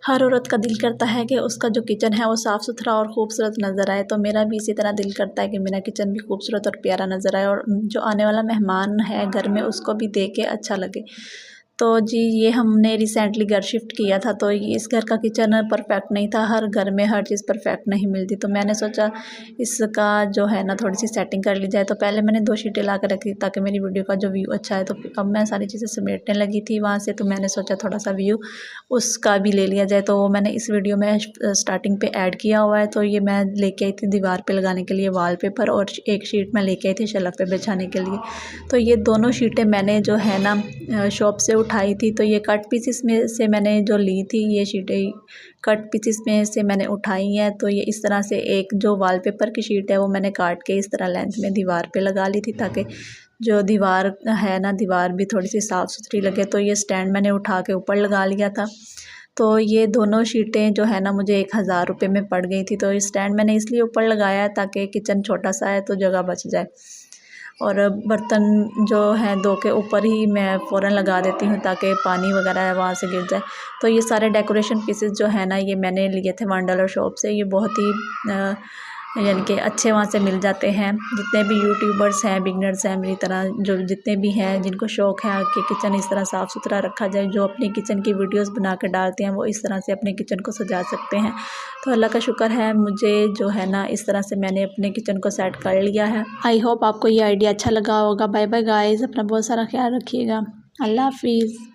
हर औरत का दिल करता है कि उसका जो किचन है वो साफ़ सुथरा और ख़ूबसूरत नज़र आए। तो मेरा भी इसी तरह दिल करता है कि मेरा किचन भी खूबसूरत और प्यारा नज़र आए और जो आने वाला मेहमान है घर में उसको भी देख के अच्छा लगे। तो जी ये हमने रिसेंटली घर शिफ्ट किया था, तो इस घर का किचन परफेक्ट नहीं था। हर घर में हर चीज़ परफेक्ट नहीं मिलती, तो मैंने सोचा इसका जो है ना थोड़ी सी सेटिंग कर ली जाए। तो पहले मैंने 2 शीटें ला कर रखी ताकि मेरी वीडियो का जो व्यू अच्छा है। तो अब मैं सारी चीज़ें समेटने लगी थी वहाँ से, तो मैंने सोचा थोड़ा सा व्यू उसका भी ले लिया जाए। तो वो मैंने इस वीडियो में स्टार्टिंग पे ऐड किया हुआ है। तो ये मैं लेके आई थी दीवार पे लगाने के लिए वॉलपेपर, और एक शीट मैं लेके आई थी शेल्फ पे बिछाने के लिए। तो ये दोनों शीटें मैंने जो है ना शॉप से उठाई थी। तो ये कट पीसेस में से मैंने जो ली थी, ये शीटें कट पीसेस में से मैंने उठाई हैं। तो ये इस तरह से एक जो वॉलपेपर की शीट है वो मैंने काट के इस तरह लेंथ में दीवार पे लगा ली थी, ताकि जो दीवार है ना दीवार भी थोड़ी सी साफ़ सुथरी लगे। तो ये स्टैंड मैंने उठा के ऊपर लगा लिया था। तो ये दोनों शीटें जो है ना मुझे 1000 रुपये में पड़ गई थी। तो ये स्टैंड मैंने इसलिए ऊपर लगाया है ताकि किचन छोटा सा है तो जगह बच जाए, और बर्तन जो हैं धो के ऊपर ही मैं फ़ौरन लगा देती हूँ ताकि पानी वगैरह है वहाँ से गिर जाए। तो ये सारे डेकोरेशन पीसेस जो है ना ये मैंने लिए थे $1 शॉप से। ये बहुत ही यानी कि अच्छे वहाँ से मिल जाते हैं। जितने भी यूट्यूबर्स हैं, बिगनर्स हैं मेरी तरह, जो जितने भी हैं जिनको शौक़ है कि किचन इस तरह साफ़ सुथरा रखा जाए, जो अपनी किचन की वीडियोस बना कर डालते हैं, वो इस तरह से अपने किचन को सजा सकते हैं। तो अल्लाह का शुक्र है मुझे जो है ना इस तरह से मैंने अपने किचन को सेट कर लिया है। आई होप आपको ये आइडिया अच्छा लगा होगा। बाय बाय गाइस, अपना बहुत सारा ख्याल रखिएगा। अल्लाह हाफिज़।